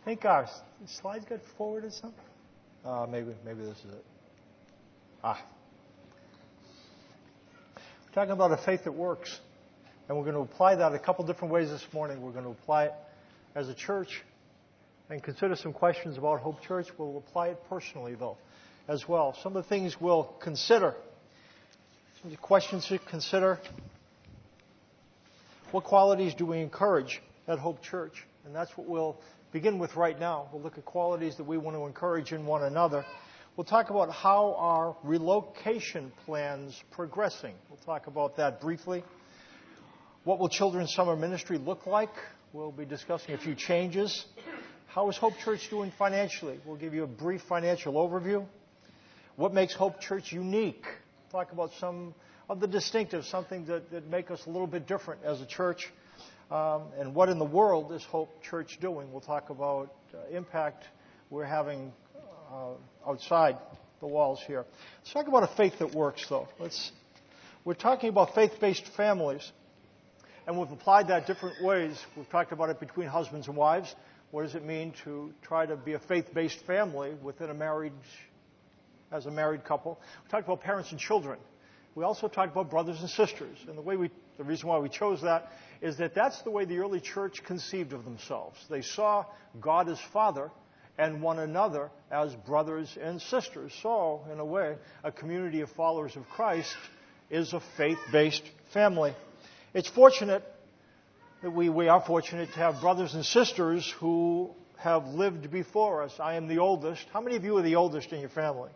I think our slides got forwarded something. Maybe this is it. We're talking about a faith that works, and we're going to apply that a couple different ways this morning. We're going to apply it as a church and consider some questions about Hope Church. We'll apply it personally, though, as well. Some of the things we'll consider, some of the questions to consider. What qualities do we encourage at Hope Church? And that's what we'll begin with right now. We'll look at qualities that we want to encourage in one another. We'll talk about how our relocation plans progressing. We'll talk about that briefly. What will Children's Summer Ministry look like? We'll be discussing a few changes. How is Hope Church doing financially? We'll give you a brief financial overview. What makes Hope Church unique? We'll talk about some of the distinctives, something that make us a little bit different as a church. And what in the world is Hope Church doing? We'll talk about impact we're having outside the walls here. Let's talk about a faith that works, though. We're talking about faith-based families, and we've applied that different ways. We've talked about it between husbands and wives. What does it mean to try to be a faith-based family within a marriage, as a married couple? We talked about parents and children. We also talked about brothers and sisters, and the reason why we chose that is that that's the way the early church conceived of themselves. They saw God as Father and one another as brothers and sisters. So, in a way, a community of followers of Christ is a faith-based family. It's fortunate that we are fortunate to have brothers and sisters who have lived before us. I am the oldest. How many of you are the oldest in your family?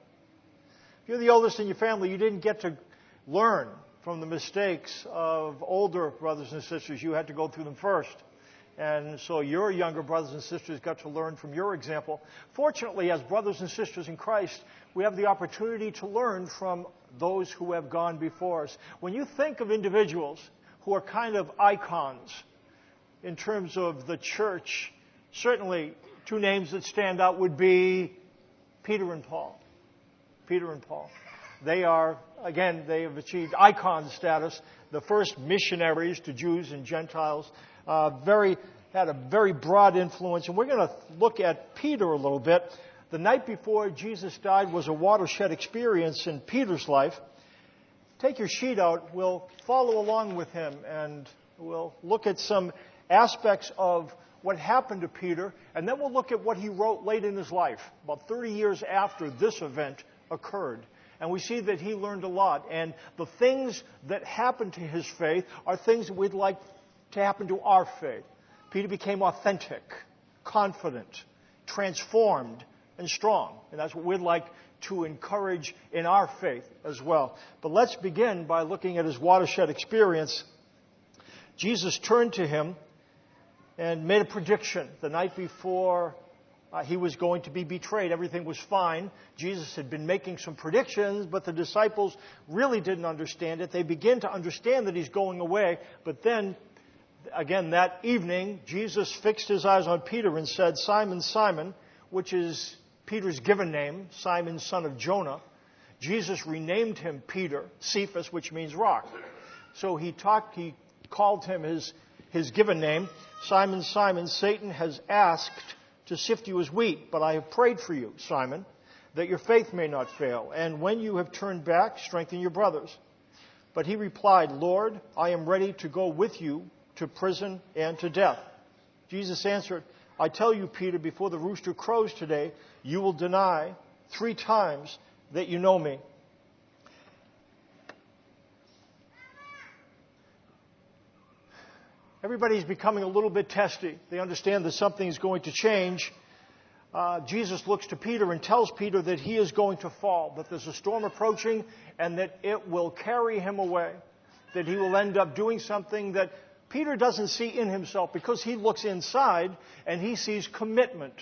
If you're the oldest in your family, you didn't get to learn from the mistakes of older brothers and sisters. You had to go through them first. And so your younger brothers and sisters got to learn from your example. Fortunately, as brothers and sisters in Christ, we have the opportunity to learn from those who have gone before us. When you think of individuals who are kind of icons in terms of the church, certainly two names that stand out would be Peter and Paul. Peter and Paul. They are, again, they have achieved icon status, the first missionaries to Jews and Gentiles, had a very broad influence. And we're going to look at Peter a little bit. The night before Jesus died was a watershed experience in Peter's life. Take your sheet out. We'll follow along with him, and we'll look at some aspects of what happened to Peter, and then we'll look at what he wrote late in his life, about 30 years after this event occurred. And we see that he learned a lot. And the things that happened to his faith are things that we'd like to happen to our faith. Peter became authentic, confident, transformed, and strong. And that's what we'd like to encourage in our faith as well. But let's begin by looking at his watershed experience. Jesus turned to him and made a prediction the night before he was going to be betrayed. Everything was fine. Jesus had been making some predictions, but the disciples really didn't understand it. They begin to understand that he's going away. But then, again, that evening, Jesus fixed his eyes on Peter and said, "Simon, Simon," which is Peter's given name, Simon, son of Jonah. Jesus renamed him Peter, Cephas, which means rock. So he called him his given name. "Simon, Simon, Satan has asked to sift you as wheat, but I have prayed for you, Simon, that your faith may not fail. And when you have turned back, strengthen your brothers." But he replied, "Lord, I am ready to go with you to prison and to death." Jesus answered, "I tell you, Peter, before the rooster crows today, you will deny 3 times that you know me." Everybody's becoming a little bit testy. They understand that something is going to change. Jesus looks to Peter and tells Peter that he is going to fall, that there's a storm approaching, and that it will carry him away, that he will end up doing something that Peter doesn't see in himself, because he looks inside and he sees commitment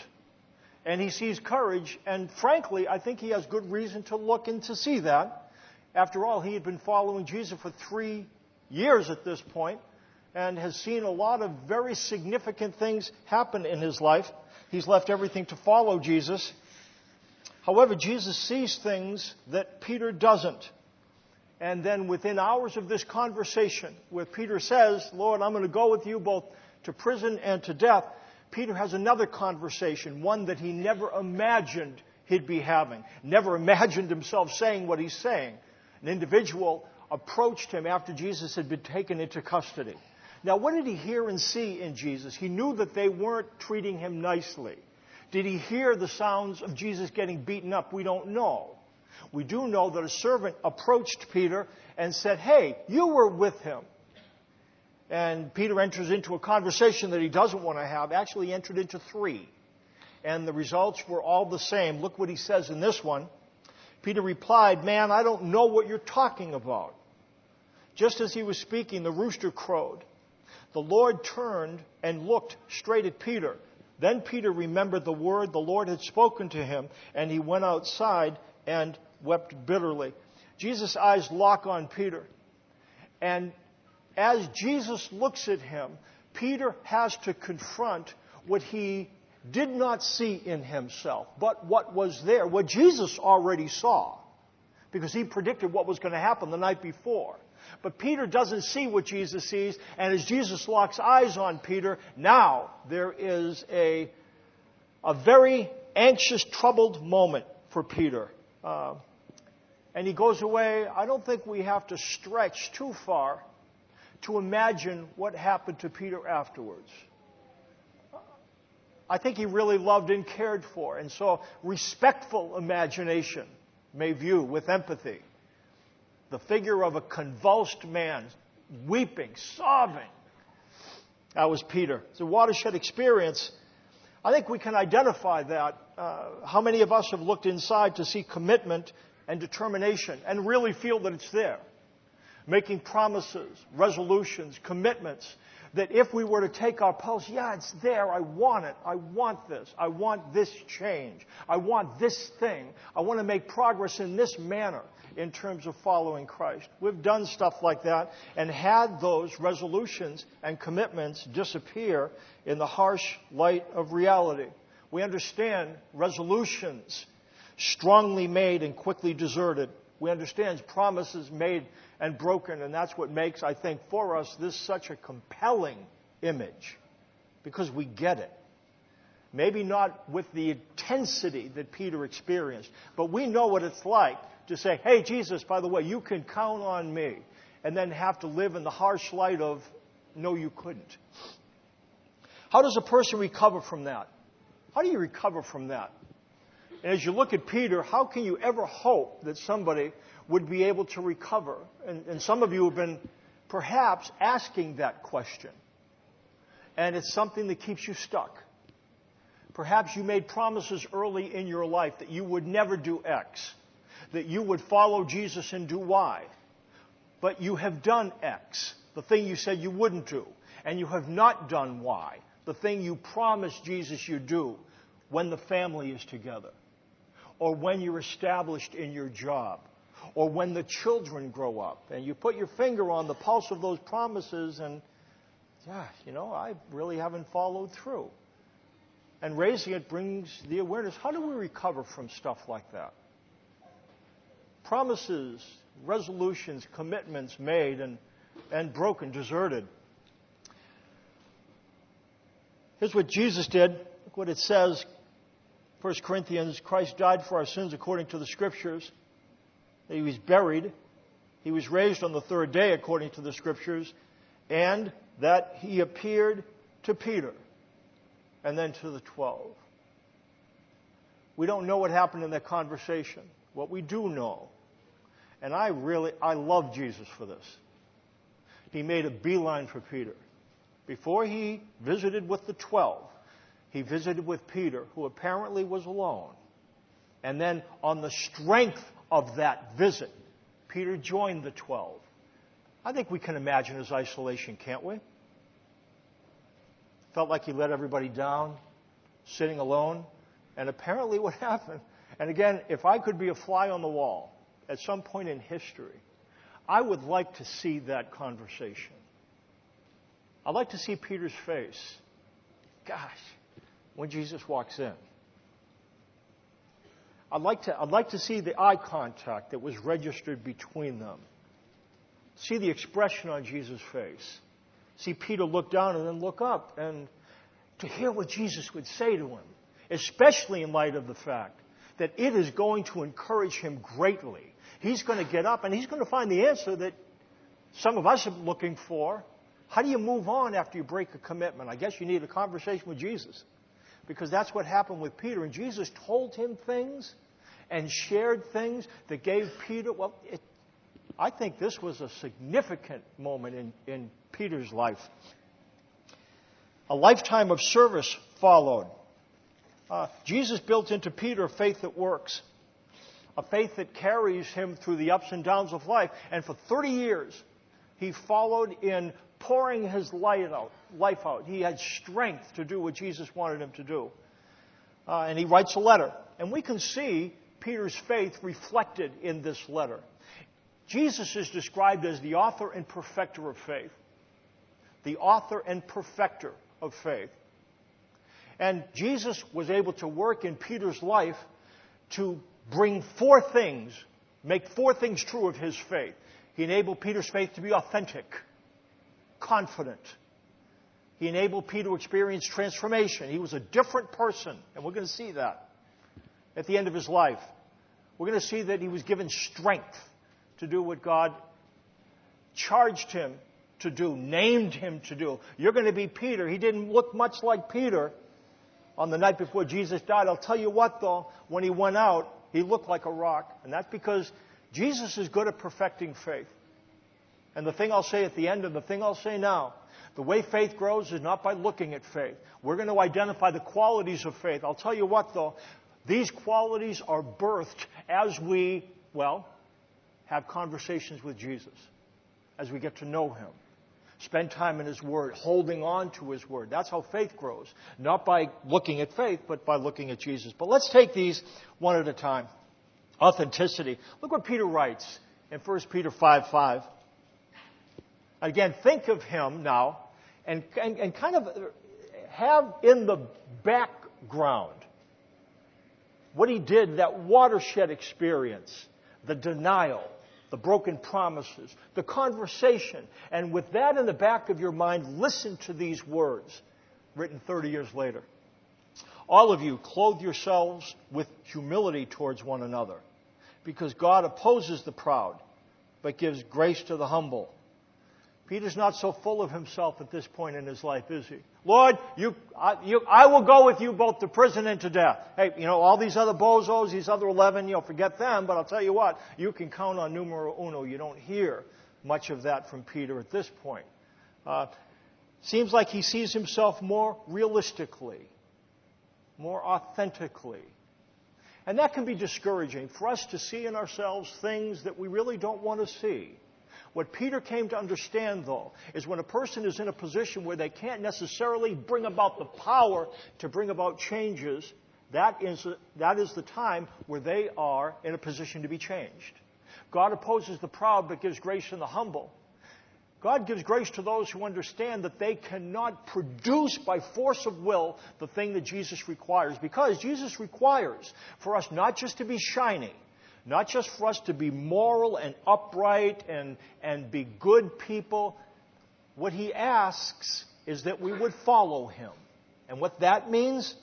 and he sees courage. And frankly, I think he has good reason to look and to see that. After all, he had been following Jesus for 3 years at this point, and has seen a lot of very significant things happen in his life. He's left everything to follow Jesus. However, Jesus sees things that Peter doesn't. And then within hours of this conversation, where Peter says, "Lord, I'm going to go with you both to prison and to death," Peter has another conversation, one that he never imagined he'd be having, never imagined himself saying what he's saying. An individual approached him after Jesus had been taken into custody. Now, what did he hear and see in Jesus? He knew that they weren't treating him nicely. Did he hear the sounds of Jesus getting beaten up? We don't know. We do know that a servant approached Peter and said, "Hey, you were with him." And Peter enters into a conversation that he doesn't want to have. Actually, he entered into 3. And the results were all the same. Look what he says in this one. Peter replied, "Man, I don't know what you're talking about." Just as he was speaking, the rooster crowed. The Lord turned and looked straight at Peter. Then Peter remembered the word the Lord had spoken to him, and he went outside and wept bitterly. Jesus' eyes lock on Peter. And as Jesus looks at him, Peter has to confront what he did not see in himself, but what was there, what Jesus already saw, because he predicted what was going to happen the night before. But Peter doesn't see what Jesus sees, and as Jesus locks eyes on Peter, now there is a very anxious, troubled moment for Peter. And he goes away. I don't think we have to stretch too far to imagine what happened to Peter afterwards. I think he really loved and cared for, and so respectful imagination may view with empathy the figure of a convulsed man, weeping, sobbing. That was Peter. It's a watershed experience. I think we can identify that. How many of us have looked inside to see commitment and determination and really feel that it's there? Making promises, resolutions, commitments, that if we were to take our pulse, yeah, it's there, I want it, I want this, I want this change, I want this thing, I want to make progress in this manner in terms of following Christ. We've done stuff like that and had those resolutions and commitments disappear in the harsh light of reality. We understand resolutions strongly made and quickly deserted. We understand promises made and broken, and that's what makes, I think, for us this such a compelling image, because we get it. Maybe not with the intensity that Peter experienced, but we know what it's like to say, "Hey, Jesus, by the way, you can count on me," and then have to live in the harsh light of, "No, you couldn't." How does a person recover from that? How do you recover from that? And as you look at Peter, how can you ever hope that somebody would be able to recover? And some of you have been perhaps asking that question. And it's something that keeps you stuck. Perhaps you made promises early in your life that you would never do X, that you would follow Jesus and do Y. But you have done X, the thing you said you wouldn't do. And you have not done Y, the thing you promised Jesus you'd do when the family is together, or when you're established in your job, or when the children grow up. And you put your finger on the pulse of those promises and, I really haven't followed through. And raising it brings the awareness. How do we recover from stuff like that? Promises, resolutions, commitments made and broken, deserted. Here's what Jesus did. Look what it says. 1 Corinthians, Christ died for our sins according to the Scriptures. He was buried. He was raised on the 3rd day according to the Scriptures. And that he appeared to Peter and then to the 12. We don't know what happened in that conversation. What we do know, and I love Jesus for this. He made a beeline for Peter. Before he visited with the 12, he visited with Peter, who apparently was alone. And then on the strength of that visit, Peter joined the 12. I think we can imagine his isolation, can't we? Felt like he let everybody down, sitting alone. And apparently what happened, and again, if I could be a fly on the wall at some point in history, I would like to see that conversation. I'd like to see Peter's face. Gosh, when Jesus walks in. I'd like to see the eye contact that was registered between them. See the expression on Jesus' face. See Peter look down and then look up. And, to hear what Jesus would say to him, especially in light of the fact that it is going to encourage him greatly. He's going to get up and he's going to find the answer that some of us are looking for. How do you move on after you break a commitment? I guess you need a conversation with Jesus, because that's what happened with Peter. And Jesus told him things and shared things that gave Peter, I think this was a significant moment in Peter's life. A lifetime of service followed. Jesus built into Peter a faith that works, a faith that carries him through the ups and downs of life. And for 30 years, he followed in pouring his life out. He had strength to do what Jesus wanted him to do. And he writes a letter. And we can see Peter's faith reflected in this letter. Jesus is described as the author and perfecter of faith. The author and perfecter of faith. And Jesus was able to work in Peter's life to bring make four things true of his faith. He enabled Peter's faith to be authentic, confident. He enabled Peter to experience transformation. He was a different person, and we're going to see that at the end of his life. We're going to see that he was given strength to do what God charged him to do, named him to do. You're going to be Peter. He didn't look much like Peter on the night before Jesus died. I'll tell you what, though, when he went out, he looked like a rock. And that's because Jesus is good at perfecting faith. And the thing I'll say at the end and the thing I'll say now, the way faith grows is not by looking at faith. We're going to identify the qualities of faith. I'll tell you what, though, these qualities are birthed as we, have conversations with Jesus, as we get to know him. Spend time in his word, holding on to his word. That's how faith grows. Not by looking at faith, but by looking at Jesus. But let's take these one at a time. Authenticity. Look what Peter writes in 1 Peter 5:5. Again, think of him now and kind of have in the background what he did, that watershed experience, the denial, the broken promises, the conversation. And with that in the back of your mind, listen to these words written 30 years later. All of you, clothe yourselves with humility towards one another, because God opposes the proud, but gives grace to the humble. Peter's not so full of himself at this point in his life, is he? Lord, I will go with you both to prison and to death. Hey, all these other bozos, these other 11, forget them, but I'll tell you what, you can count on numero uno. You don't hear much of that from Peter at this point. Seems like he sees himself more realistically, more authentically. And that can be discouraging for us to see in ourselves things that we really don't want to see. What Peter came to understand, though, is when a person is in a position where they can't necessarily bring about the power to bring about changes, that is the time where they are in a position to be changed. God opposes the proud but gives grace to the humble. God gives grace to those who understand that they cannot produce by force of will the thing that Jesus requires, because Jesus requires for us not just to be shiny, not just for us to be moral and upright and be good people. What he asks is that we would follow him. And what that means,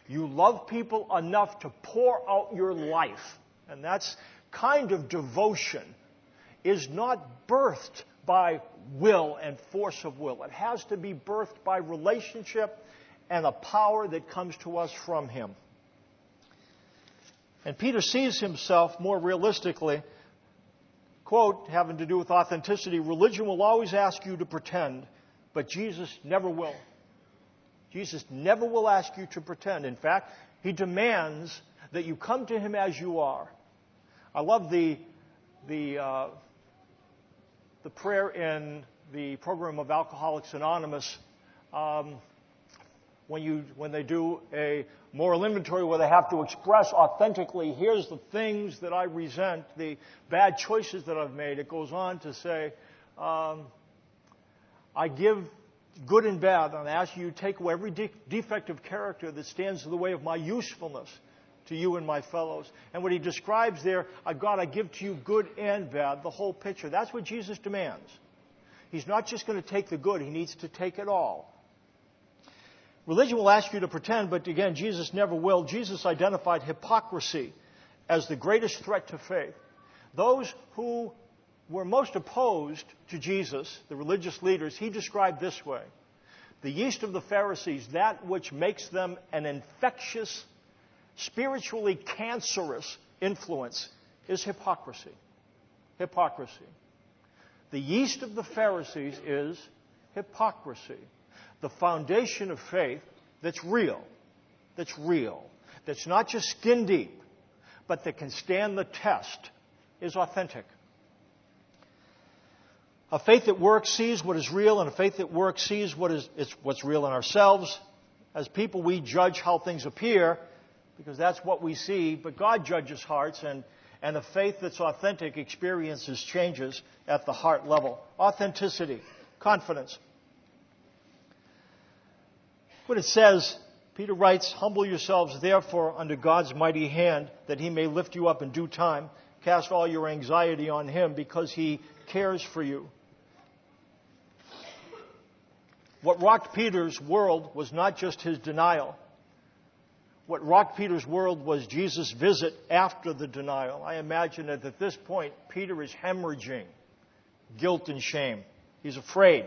you love people enough to pour out your life. And that's kind of devotion is not birthed by will and force of will. It has to be birthed by relationship and a power that comes to us from him. And Peter sees himself more realistically, quote, having to do with authenticity, religion will always ask you to pretend, but Jesus never will. Jesus never will ask you to pretend. In fact, he demands that you come to him as you are. I love the prayer in the program of Alcoholics Anonymous, when they do a moral inventory where they have to express authentically, here's the things that I resent, the bad choices that I've made. It goes on to say, I give good and bad, and I ask you to take away every defect of character that stands in the way of my usefulness to you and my fellows. And what he describes there, God, I give to you good and bad, the whole picture. That's what Jesus demands. He's not just going to take the good, he needs to take it all. Religion will ask you to pretend, but again, Jesus never will. Jesus identified hypocrisy as the greatest threat to faith. Those who were most opposed to Jesus, the religious leaders, he described this way: the yeast of the Pharisees, that which makes them an infectious, spiritually cancerous influence, is hypocrisy. Hypocrisy. The yeast of the Pharisees is hypocrisy. The foundation of faith that's real, that's not just skin deep, but that can stand the test, is authentic. A faith that works sees what is real, and a faith that works sees what's real in ourselves. As people, we judge how things appear because that's what we see, but God judges hearts, and a faith that's authentic experiences changes at the heart level. Authenticity, confidence. What it says, Peter writes, "Humble yourselves, therefore, under God's mighty hand, that he may lift you up in due time. Cast all your anxiety on him, because he cares for you." What rocked Peter's world was not just his denial. What rocked Peter's world was Jesus' visit after the denial. I imagine that at this point, Peter is hemorrhaging guilt and shame. He's afraid.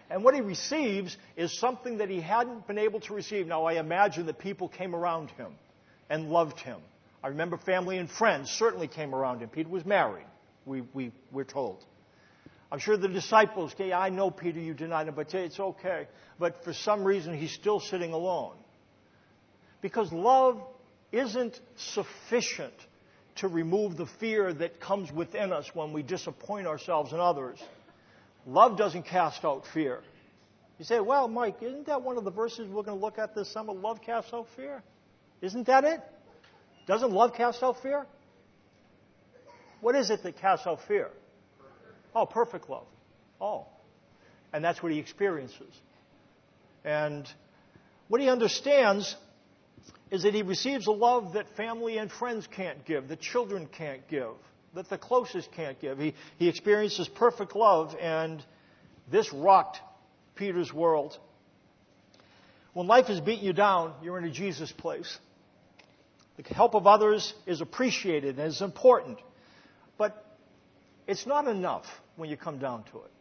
And what he receives is something that he hadn't been able to receive. Now, I imagine that people came around him and loved him. I remember family and friends certainly came around him. Peter was married, we're told. I'm sure the disciples, okay, I know, Peter, you denied him, but it's okay. But for some reason, he's still sitting alone. Because love isn't sufficient to remove the fear that comes within us when we disappoint ourselves and others. Love doesn't cast out fear. You say, well, Mike, isn't that one of the verses we're going to look at this summer? Love casts out fear. Isn't that it? Doesn't love cast out fear? What is it that casts out fear? Oh, perfect love. Oh. And that's what he experiences. And what he understands is that he receives a love that family and friends can't give, that children can't give, that the closest can't give. He experiences perfect love, and this rocked Peter's world. When life is beating you down, you're in a Jesus place. The help of others is appreciated and is important, but it's not enough when you come down to it.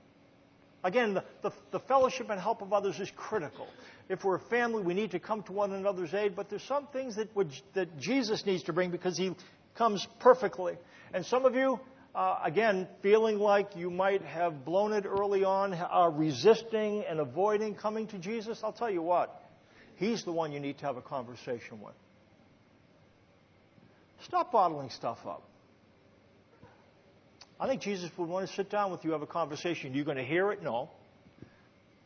Again, the fellowship and help of others is critical. If we're a family, we need to come to one another's aid, but there's some things that Jesus needs to bring because he comes perfectly. And some of you, again, feeling like you might have blown it early on, are resisting and avoiding coming to Jesus, I'll tell you what, he's the one you need to have a conversation with. Stop bottling stuff up. I think Jesus would want to sit down with you, have a conversation. You're going to hear it? No.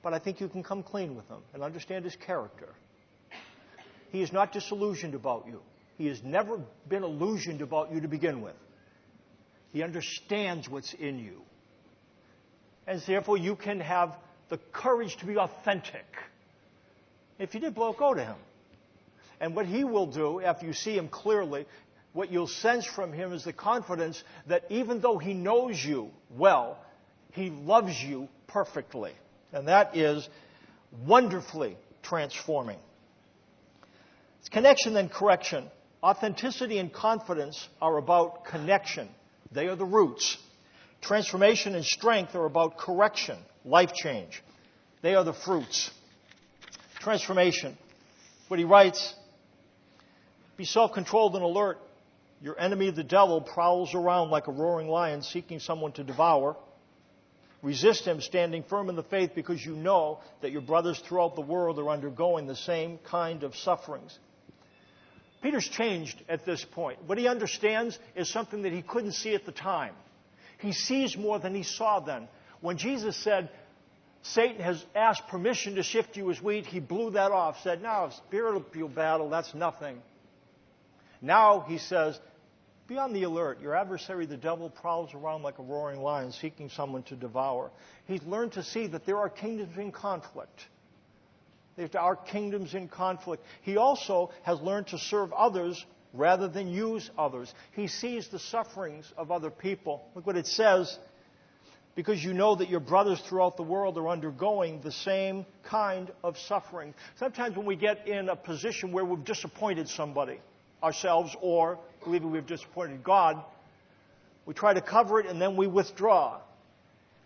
But I think you can come clean with him and understand his character. He is not disillusioned about you. He has never been illusioned about you to begin with. He understands what's in you. And therefore, you can have the courage to be authentic. If you did blow it, go to him. And what he will do, after you see him clearly, what you'll sense from him is the confidence that even though he knows you well, he loves you perfectly. And that is wonderfully transforming. It's connection and correction. Authenticity and confidence are about connection. They are the roots. Transformation and strength are about correction, life change. They are the fruits. Transformation. What he writes, be self-controlled and alert. Your enemy, the devil, prowls around like a roaring lion seeking someone to devour. Resist him, standing firm in the faith, because you know that your brothers throughout the world are undergoing the same kind of sufferings. Peter's changed at this point. What he understands is something that he couldn't see at the time. He sees more than he saw then. When Jesus said, Satan has asked permission to sift you as wheat, he blew that off, said, no, spiritual battle, that's nothing. Now he says, be on the alert. Your adversary, the devil, prowls around like a roaring lion, seeking someone to devour. He's learned to see that there are kingdoms in conflict. There are kingdoms in conflict. He also has learned to serve others rather than use others. He sees the sufferings of other people. Look what it says. because you know that your brothers throughout the world are undergoing the same kind of suffering. Sometimes when we get in a position where we've disappointed somebody, ourselves, or believing we've disappointed God, we try to cover it and then we withdraw.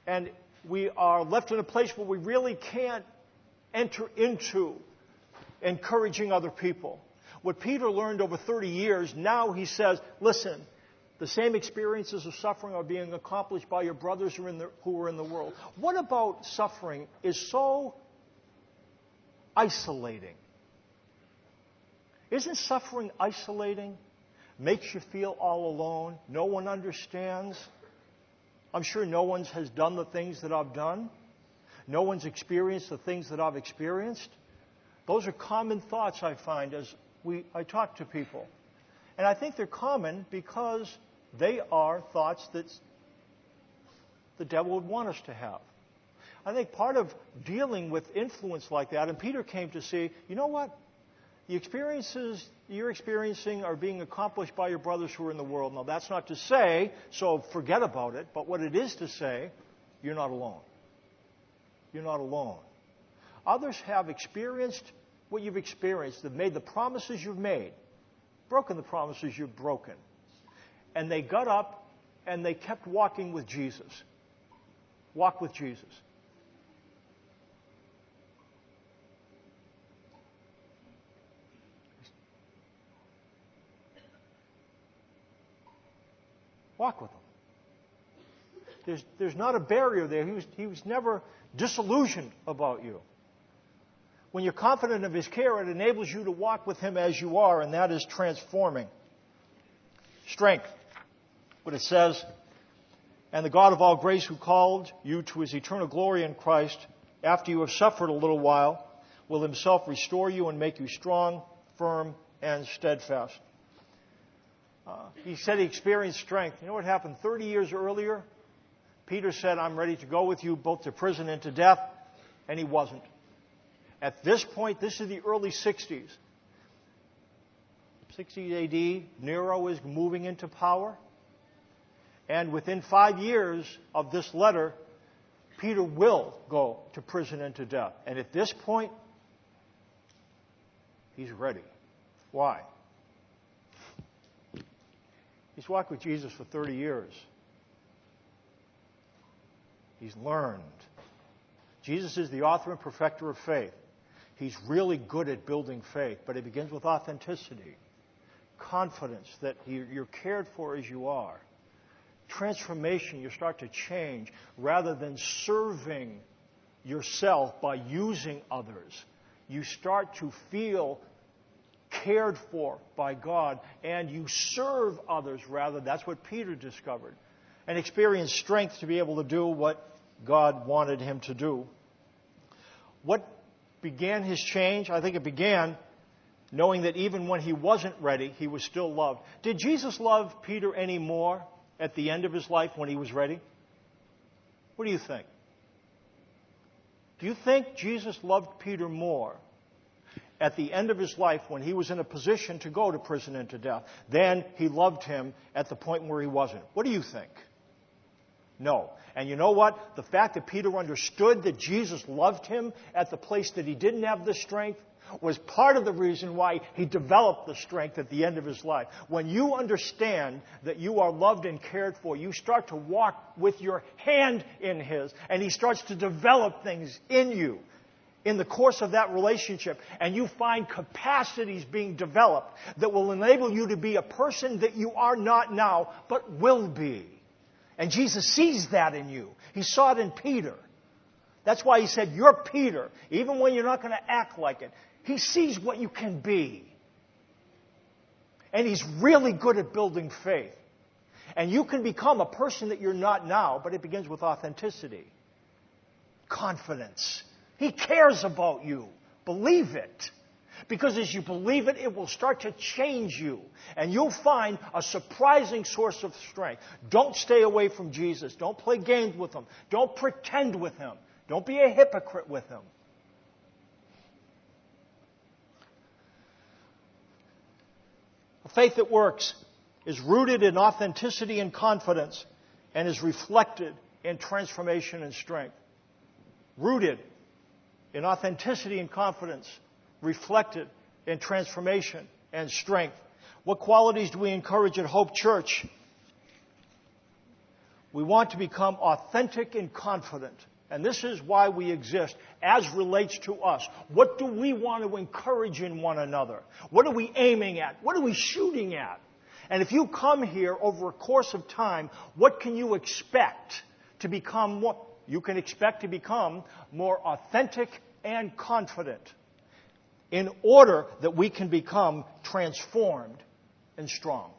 And we are left in a place where we really can't enter into encouraging other people. What Peter learned over 30 years, now he says, listen, the same experiences of suffering are being accomplished by your brothers who are in the world. What about suffering is so isolating? Isn't suffering isolating? Makes you feel all alone. No one understands. I'm sure no one has done the things that I've done. No one's experienced the things that I've experienced. Those are common thoughts I find as I talk to people. And I think they're common because they are thoughts that the devil would want us to have. I think part of dealing with influence like that, and Peter came to see, you know what? The experiences you're experiencing are being accomplished by your brothers who are in the world. Now, that's not to say, so forget about it, but what it is to say, you're not alone. You're not alone. Others have experienced what you've experienced. They've made the promises you've made, broken the promises you've broken. And they got up and they kept walking with Jesus. Walk with Jesus. Walk with him. There's not a barrier there. He was never disillusioned about you. When you're confident of his care, it enables you to walk with him as you are, and that is transforming. Strength. What it says, and the God of all grace who called you to his eternal glory in Christ, after you have suffered a little while, will himself restore you and make you strong, firm, and steadfast. He said he experienced strength. You know what happened 30 years earlier? Peter said, I'm ready to go with you both to prison and to death, and he wasn't. At this point, this is the early 60s. 60 AD, Nero is moving into power. And within 5 years of this letter, Peter will go to prison and to death. And at this point, he's ready. Why? He's walked with Jesus for 30 years. He's learned. Jesus is the author and perfecter of faith. He's really good at building faith, but it begins with authenticity, confidence that you're cared for as you are. Transformation, you start to change rather than serving yourself by using others. You start to feel cared for by God, and you serve others rather. That's what Peter discovered, and experienced strength to be able to do what God wanted him to do. What began his change? I think it began knowing that even when he wasn't ready, he was still loved. Did Jesus love Peter any more at the end of his life when he was ready? What do you think? Do you think Jesus loved Peter more at the end of his life when he was in a position to go to prison and to death than he loved him at the point where he wasn't? What do you think? No. And you know what? The fact that Peter understood that Jesus loved him at the place that he didn't have the strength was part of the reason why he developed the strength at the end of his life. When you understand that you are loved and cared for, you start to walk with your hand in his, and he starts to develop things in you in the course of that relationship, and you find capacities being developed that will enable you to be a person that you are not now, but will be. And Jesus sees that in you. He saw it in Peter. That's why he said, you're Peter, even when you're not going to act like it. He sees what you can be. And he's really good at building faith. And you can become a person that you're not now, but it begins with authenticity, confidence. He cares about you. Believe it. Because as you believe it, it will start to change you. And you'll find a surprising source of strength. Don't stay away from Jesus. Don't play games with him. Don't pretend with him. Don't be a hypocrite with him. A faith that works is rooted in authenticity and confidence and is reflected in transformation and strength. Rooted in authenticity and confidence. Reflected in transformation and strength. What qualities do we encourage at Hope Church? We want to become authentic and confident. And this is why we exist as relates to us. What do we want to encourage in one another? What are we aiming at? What are we shooting at? And if you come here over a course of time, what can you expect to become more? You can expect to become more authentic and confident in order that we can become transformed and strong.